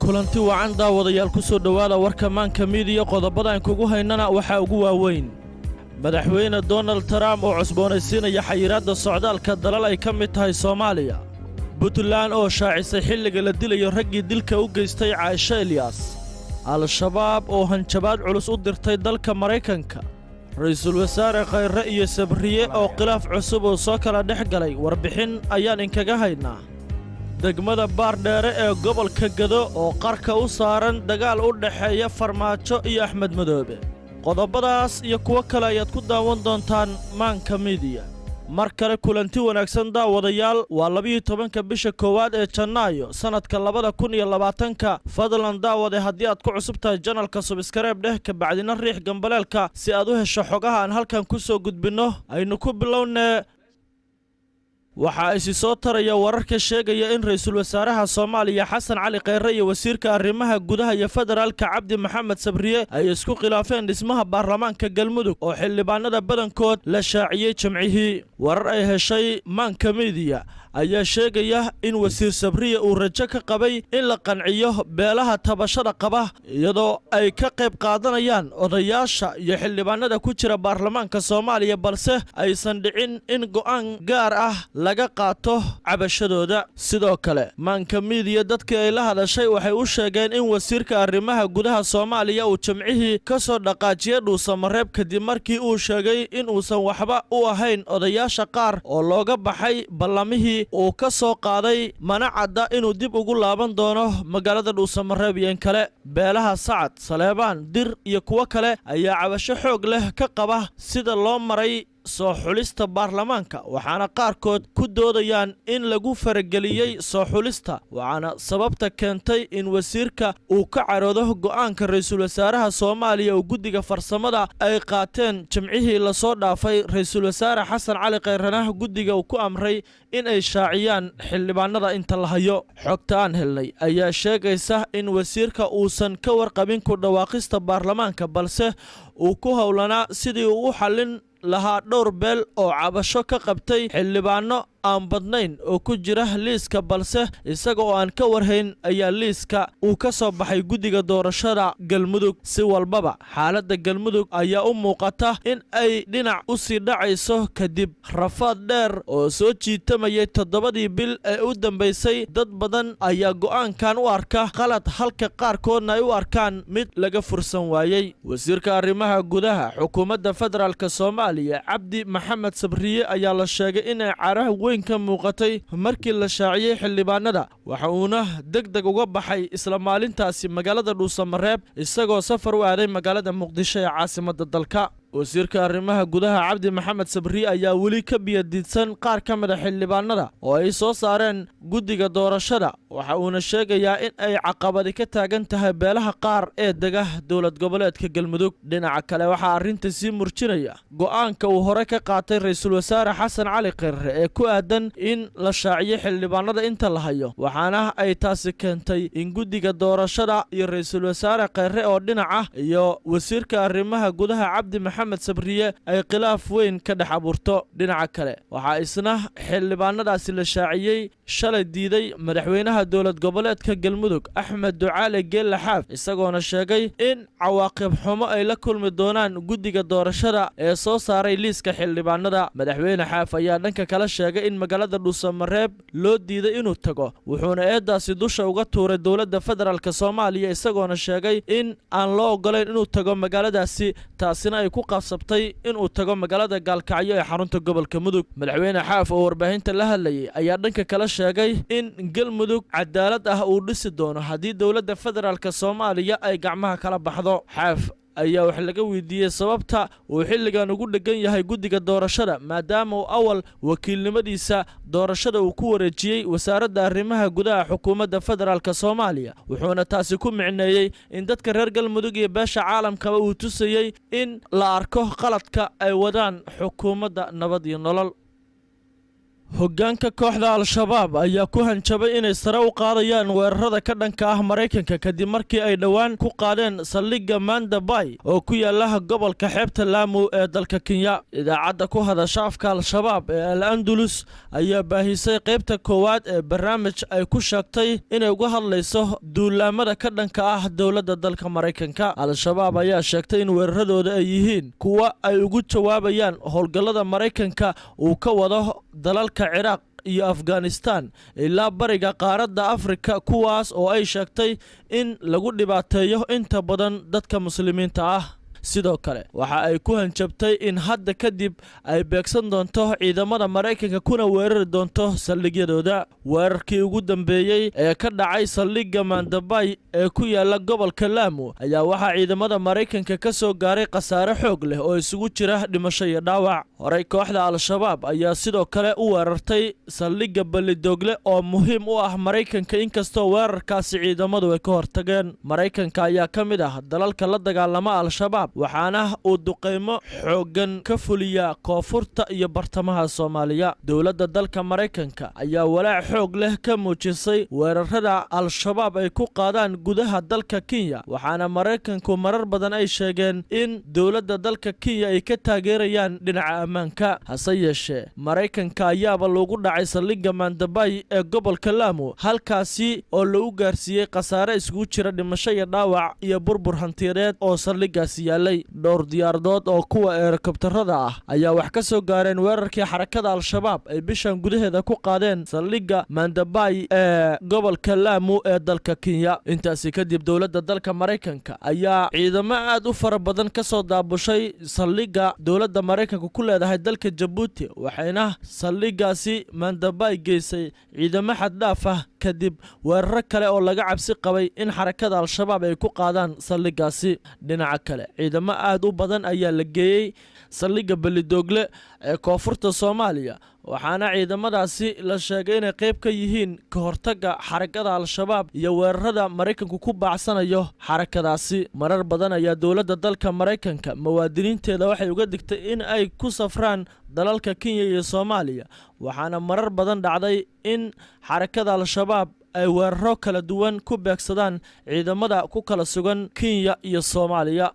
kulanti wacan daawadayaal ku soo dhawaada warka maanka miidiya qodobada aan kugu haynana waxa ugu waaweyn madaxweyne Donald Trump oo cusboonaysiinaya xayiraadda socdaalka dalal ay ka mid tahay Soomaaliya Puntland oo shaacisay xilliga la dilayo raggii dilka u geystay Caaisha Ilyas al-shabaab oo hanjabaad culus u dirtay dalka Mareykanka ra'iisul wasaare Khayre iyo Sabriye oo khilaaf cusub oo soo kala dhex galay warbixin ayaan inkaga haynaa degmada Baardheere ee gobolka Gado oo qarka u saaran dagaal u dhaxeeya Farmaajo iyo Axmed Madoobe qodobadaas iyo kuwa kale ayaad ku daawan doontaan maanka miidiya mar kale kulanti wanaagsan daawadayaal waa 12 bisha koowaad ee Janaayo sanadka 2020 fadlan daawade haddii aad ku cusub tahay channelka subscribe dheh ka bacdina riix gambaleelka si aad u hesho xogaha aan halkan ku soo gudbino aynu ku bilownaa waxa ay soo taraya wararka sheegaya in ra'iisul wasaaraha Soomaaliya Xasan Cali Khayre iyo wasiirka arrimaha gudaha iyo federaalka Cabdi Maxamed Sabriye ay isku khilaafeen dhismaha baarlamaanka Galmudug oo xildhibaanada badankood la shaaciyay jamcihii warar ay heshay maanka miidiya ayaa sheegaya in wasiir Sabriye uu rajo ka qabay in la qanciyo beelaha tabashada qaba iyadoo ay ka qayb qaadanayaan odayaasha iyo xildhibaanada ku jira baarlamaanka Soomaaliya balse aysan dhicin in go'aan gaar ah laga qaato cabashadooda sidoo kale maanka miidiya dadkii ay la hadashay waxay u sheegeen in wasiirka arrimaha gudaha Soomaaliya uu jamcihii ka soo dhaqaajiyay Dhuusamareeb kadib markii uu sheegay in uusan waxba u ahayn odayaasha qaar oo looga baxay ballamihii uu ka soo qaaday manacada inuu dib ugu laaban doono magaalada Dhuusamareeb iyo kale beelaha Sacad Saleebaan Dir iyo kuwa kale ayaa cabasho xoog leh ka qaba sida loo maray soo xulista baarlamaanka waxaana qaarkood ku doodayaan in lagu farageliyay soo xulista waxaana sababta keentay in wasiirka uu ka caroodo go'aanka ra'iisul wasaaraha Soomaaliya oo guddiga farsamada ay qaateen jamcihii la soo dhaafay ra'iisul wasaare Xasan Cali Khayre guddiga uu ku amray in ay shaaciyaan xildhibaanada inta la hayo xogta aan helnay ayaa sheegaysa in wasiirka uusan ka warqabin ku dhawaaqista baarlamaanka balse uu ku howlanaa sidii uu u xallin lahaa dhowr beel oo cabasho ka qabtay xildhibaano aan badnayn oo ku jira liiska balse isaga oo aan ka warhayn ayaa liiska uu ka soo baxay guddiga doorashada Galmudug si walbaba xaaladda Galmudug ayaa u muuqata in ay dhinac u sii dhacayso kadib rafaad dheer oo soo jiitamayay 7 bil ee u dambeysay dad badan ayaa go'aankan u arka qalad halka qaarkoodna ay u arkaan mid laga fursan waayay wasiirka arrimaha gudaha xukuumadda federaalka Soomaaliya Cabdi Maxamed Sabriye ayaa la sheegay in ay caraha ka muuqatay markii la shaaciyay xildhibaanada waxa uuna degdeg uga baxay isla maalintaasi magaalada Dhuusamareeb isagoo safar u aaday magaalada Muqdisho ee caasimadda dalka wasiirka arrimaha gudaha Cabdi Maxamed Sabriye ayaa weli ka biyadiidsan qaar ka mid ah xildhibaanada oo ay soo saareen guddiga doorashada waxa uuna sheegayaa in ay caqabad ka taagan tahay beelaha qaar ee dega dowlad goboleedka Galmudug dhinaca kale waxa arrinta sii murjinaya go'aanka uu hore ka qaatay ra'iisul wasaare Xasan Cali Khayre ee ku aadan in la shaaciyo xildhibaanada inta la hayo waxaana ay taasi keentay in guddiga doorashada iyo ra'iisul wasaare Khayre oo dhinaca iyo wasiirka arrimaha gudaha Cabdi Maxamed Sabriye ay khilaaf weyn ka dhex abuurto dhinaca kale waxa isna xildhibaanadaasi la shaaciyay shalay diiday madaxweynaha dowlad goboleedka Galmudug Axmed Ducaale Geelle Xaaf isagoona sheegay in cawaaqib xumo ay la kulmi doonaan guddiga doorashada ee soo saaray liiska xildhibaanada madaxweyne Xaaf ayaa dhanka kale sheegay in magaalada Dhuusamareeb loo diiday inuu tago wuxuuna eedaasi dusha uga tuuray dowladda federaalka Soomaaliya isagoona sheegay in aan loo ogoleyn inuu tago magaaladaasi taasina ay ku qabsabtay inuu tago magaalada Gaalkacyo ee xarunta gobolka Mudug madaxweyne Xaaf oo warbaahinta la hadlayay ayaa dhanka kale sheegay in Galmudug cadaalad ah uu dhisi doono haddii dowladda federaalka Soomaaliya ay gacmaha kala baxdo Xaaf ayaa wax laga weydiiyay sababta uu xilligan ugu dhagan yahay guddiga doorashada maadaama uu awal wakiilnimadiisa doorashada uu ku wareejiyay wasaaradda arrimaha gudaha xukuumadda federaalka Soomaaliya wuxuuna taasi ku micneeyay in dadka reer Galmudug iyo beesha caalamka uu tusayay in la arko qaladka ay wadaan xukuumadda nabad iyo nolol hoggaanka kooxda al-shabaab ayaa ku hanjabay inay sare u qaadayaan weerarada ka dhanka ah Maraykanka kadib markii ay dhowaan ku qaadeen saldhigga Manda Bay oo ku yaala gobolka xeebta Lamu ee dalka Kenya. Idaacadda ku hadasha afka al-shabaab ee Al-Andalus ayaa baahisay qaybta koowaad ee barnaamij ay ku sheegtay inay uga hadlayso duulaamada ka dhanka ah dowladda dalka Maraykanka. Al-shabaab ayaa sheegtay in weeraradooda ay yihiin kuwa ay ugu jawaabayaan howlgallada Maraykanka uu ka wado dalalka Ciraaq iyo Afghanistan ilaa bariga qaaradda Afrika, kuwaas oo ay sheegtay in lagu dhibaateeyo inta badan dadka muslimiinta ah. sidoo kale waxa ay ku hanjabtay in hadda kadib ay beegsan doonto ciidamada Maraykanka kuna weerari doonto saldhigyadooda. weerarkii ugu dambeeyay ee ka dhacay saldhigga Manda Bay ee ku yaala gobolka Lamu ayaa waxa ciidamada Maraykanka ka soo gaaray khasaare xoog leh oo isugu jira dhimasho iyo dhaawac. Horay kooxda al-shabaab ayaa sidoo kale u weerartay saldhigga Balidogle oo muhiim u ah Maraykanka, inkastoo weerarkaasi ciidamadu ay ka hortageen. Maraykanka ayaa ka mid ah dalalka la dagaalama al-shabaab, waxaana uu duqeymo xooggan ka fuliyaa koonfurta iyo bartamaha Soomaaliya. dowladda dalka Maraykanka ayaa walaac xoog leh ka muujisay weerarada al-shabaab ay ku qaadaan gudaha dalka Kenya, waxaana Maraykanku marar badan ay sheegeen in dowladda dalka Kenya ay ka taageerayaan dhinaca ammaanka. hase yeeshee Maraykanka ayaaba loogu dhacay saldhigga Manda Bay ee gobolka Lamu, halkaasi oo lagu gaarsiiyey khasaare isugu jira dhimasho iyo dhaawac iyo burbur hantiyadeed oo saldhiggaasi yaala. dhowr diyaaradood oo kuwa helikobtarada ah ayaa wax ka soo gaareen weerarkii xarakada al-shabaab ay bishan gudaheeda ku qaadeen saldhigga Manda Bay ee gobolka Lamu ee dalka Kenya. intaasi kadib dowladda dalka Maraykanka ayaa ciidamo aad u fara badan ka soo daabushay saldhigga dowladda Maraykanka ku leedahay dalka Djibouti, waxayna saldhiggaasi Manda Bay geysay ciidamo xad dhaaf ah kadib weerar kale oo laga cabsi qabay in xarakada al-shabaab ay ku qaadaan saldhiggaasi. dhinaca kale ciidamo aad u badan ayaa la geeyey saldhigga Balidogle ee koonfurta Soomaaliya, waxaana ciidamadaasi la sheegay inay qayb ka yihiin ka hortagga xarakada al-shabaab iyo weerarada Maraykanku ku baacsanayo xarakadaasi. marar badan ayaa dowladda dalka Maraykanka muwaadiniinteeda waxay uga digtay in ay ku safraan dalalka Kenya iyo Soomaaliya, waxaana marar badan dhacday in xarakada al-shabaab ay weeraro kala duwan ku beegsadaan ciidamada ku kala sugan Kenya iyo Soomaaliya.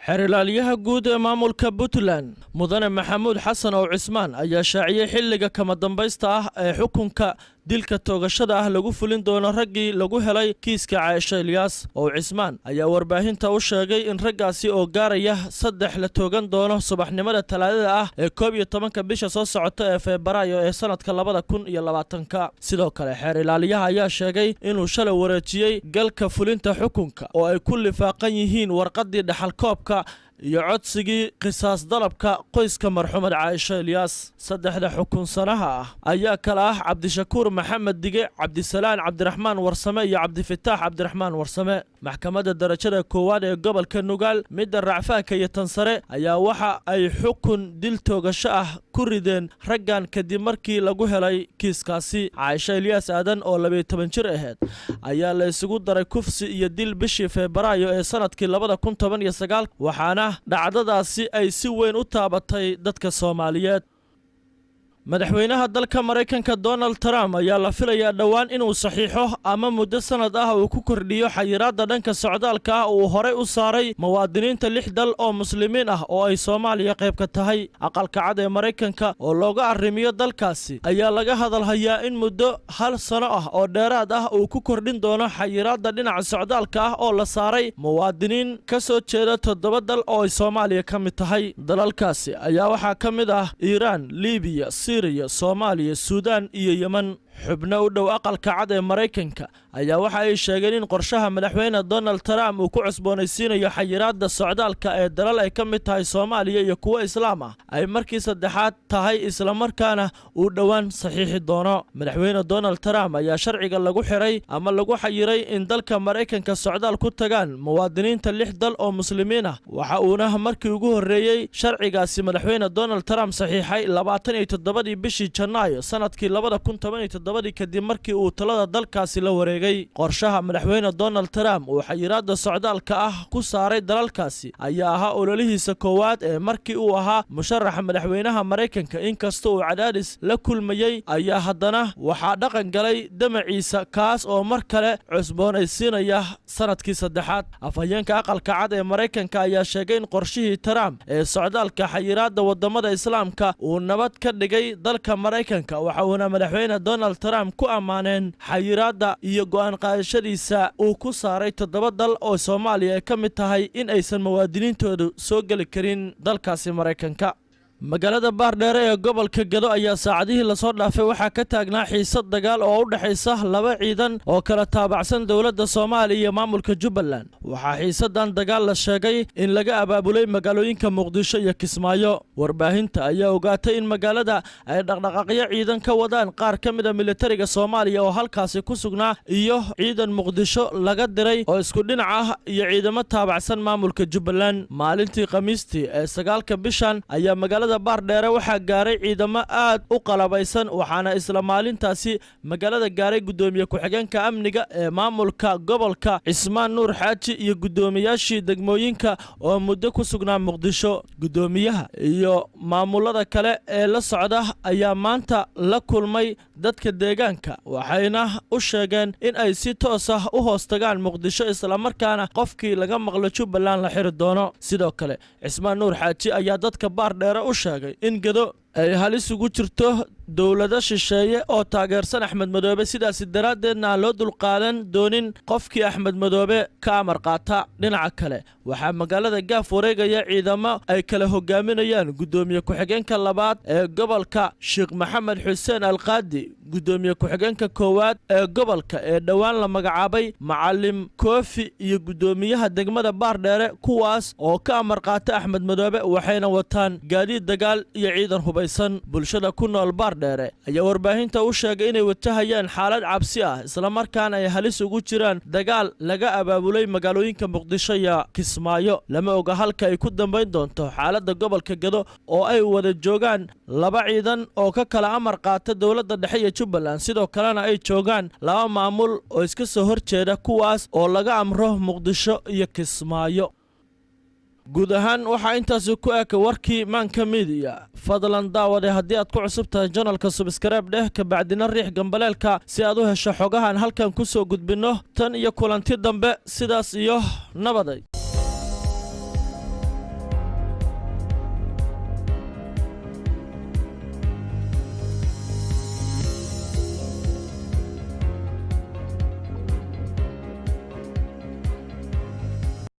xerilaalyaha guud ee maamulka Puntland mudane Maxamuud Xasan oo Cismaan ayaa shaaciyay xilliga kama dambaysta ah ee xukunka dilka toogashada ah lagu fulin doono raggii lagu helay kiiska Caaisha Ilyas. oo Cismaan ayaa warbaahinta u sheegay in raggaasi oo gaaraya 3 la toogan doono subaxnimada Talaadada ah ee 11 bisha soo socota ee Febraayo ee sanadka 2020. sidoo kale xerilaalyaha ayaa sheegay inuu shalay wareejiyay galka fulinta xukunka oo ay ku lifaaqan yihiin warqadii dhaxalkoobka iyo codsigii qisaas dalabka qoyska marxuumad Caaisha Ilyas. 3 xukunsanaha ah ayaa kala ah Cabdishakuur Maxamed Dige, Cabdisalaan Cabdiraxmaan Warsame iyo Cabdifataax Cabdiraxmaan Warsame. maxkamadda darajada koowaad ee gobolka Nugaal midda racfaanka iyo tansare ayaa waxa ay xukun dil toogasho ah ku rideen raggan kadib markii lagu helay kiiskaasi. Caaisha Ilyas Aadan oo 12 jir ahayd ayaa la isugu daray kufsi iyo dil bishii Febraayo ee sanadkii 2019, waxaana dhacdadaasi ay si weyn u taabatay dadka Soomaaliyeed. madaxweynaha dalka Maraykanka Donald Trump ayaa la filayaa dhowaan inuu saxiixo ama muddo sanad ah uu ku kordhiyo xayiraadda dhanka socdaalka ah uu horey u saaray muwaadiniinta 6 dal oo muslimiin ah oo ay Soomaaliya qayb ka tahay. aqalka cad ee Maraykanka oo looga arrimiyo dalkaasi ayaa laga hadalhayaa in muddo 1 sano ah oo dheeraad ah uu ku kordhin doono xayiraadda dhinaca socdaalka ah oo la saaray muwaadiniin ka soo jeeda 7 dal oo ay Soomaaliya ka mid tahay. dalalkaasi ayaa waxaa ka mid ah Iiraan, Liibiya, Soomaaliya, Suudaan iyo Yemen. xubno u dhow aqalka cad ee Maraykanka ayaa waxa ay sheegeen in qorshaha madaxweyne Donald Trump uu ku cusboonaysiinayo xayiraadda socdaalka ee dalal ay ka mid tahay Soomaaliya iyo kuwa Islaam ah ay markii saddexaad tahay, isla markaana uu dhowaan saxiixi doono. madaxweyne Donald Trump ayaa sharciga lagu xiray ama lagu xayiray in dalka Maraykanka socdaal ku tagaan muwaadiniinta 6 dal oo muslimiin ah, waxa uuna markii ugu horeeyay sharcigaasi madaxweyne Donald Trump saxiixay 27 bishii Janaayo sanadkii 2017 2007 kadib markii uu talada dalkaasi la wareegay. qorshaha madaxweyne Donald Trump uu xayiraadda socdaalka ah ku saaray dalalkaasi ayaa ahaa ololihiisa koowaad ee markii uu ahaa musharaxa madaxweynaha Mareykanka. inkastoo uu cadaadis la kulmayay ayaa haddana waxaa dhaqan galay damaciisa kaas oo mar kale cusboonaysiinaya sanadkii saddexaad. afhayeenka aqalka cad ee Mareykanka ayaa sheegay in qorshihii Trump ee socdaalka xayiraadda wadamada islaamka uu nabad ka dhigay dalka Mareykanka. waxa uuna madaxweyne Donald Trump ku ammaaneen xayiraadda iyo go'aan qaadashadiisa uu ku saaray 7 dal oo Soomaaliya ay ka mid tahay in aysan muwaadiniintoodu soo gali karin dalkaasi Mareykanka. magaalada Baardheere ee gobolka Gado ayaa saacadihii la soo dhaafay waxaa ka taagnaa xiisad dagaal oo u dhaxaysa 2 ciidan oo kala taabacsan dawladda Soomaaliya iyo maamulka Jubbaland. waxaa xiisadan dagaal la sheegay in laga abaabulay magaalooyinka Muqdisho iyo Kismaayo. warbaahinta ayaa ogaatay in magaalada ay dhaqdhaqaaqyo ciidan ka wadaan qaar ka mid ah militariga Soomaaliya oo halkaasi ku sugnaa iyo ciidan Muqdisho laga diray oo isku dhinac ah iyo ciidamo taabacsan maamulka Jubbaland. maalintii Khamiistii ee 9 bishan ayaa magaalada Baardheere waxaa gaaray ciidamo aad u qalabaysan waxaana isla maalintaasi magaalada gaaray gudoomiye ku-xigeenka amniga ee maamulka gobolka Cismaan Nuur Xaaji iyo gudoomiyaashii degmooyinka oo muddo ku sugnaa Muqdisho. gudoomiyaha iyo maamulada kale ee la socda ayaa maanta la kulmay dadka deegaanka waxayna u sheegeen in ay si toos ah u hoos tagaan Muqdisho isla markaana qofkii laga maqlo Jubbaland la xiri doono. sidoo kale Cismaan Nuur Xaaji ayaa dadka Baardheere u sheegay in Gado ay halis ugu jirto dawlado shisheeye oo taageersan Axmed Madoobe sidaas daraaddeedna aan loo dulqaadan doonin qofkii Axmed Madoobe ka amar qaata. dhinaca kale waxaa magaalada Gaaf wareegaya ciidamo ay kala hogaaminayaan gudoomiye ku-xigeenka labaad ee gobolka Sheekh Maxamed Xuseen Alqaadi, gudoomiye ku-xigeenka koowaad ee gobolka ee dhowaan la magacaabay Macalim Koofi iyo gudoomiyaha degmada Baardheere kuwaas oo ka amar qaata Axmed Madoobe waxayna wataan gaadiid dagaal iyo ciidan hubaysan. bulshada ku nool Baardheere ayaa warbaahinta u sheegay inay watahayaan xaalad cabsi ah isla markaana ay halis ugu jiraan dagaal laga abaabulay magaalooyinka Muqdisho iyo Kismaayo. lama oga halka ay ku dambeyn doonto xaaladda gobolka Gado oo ay wada joogaan 2 ciidan oo ka kala amar qaata dawladda dhexe iyo Jubbaland sidoo kalena ay joogaan 2 maamul oo iska soo horjeeda kuwaas oo laga amro Muqdisho iyo Kismaayo. guud ahaan waxaa intaasi ku eg warkii Maanka Media. fadlan daawade haddii aad ku cusub tahay channelka subscribe dheh ka bacdina riix gambaleelka si aad u hesho xogahan halkan ku soo gudbino. tan iyo kulanti dambe sidaas iyo nabaday.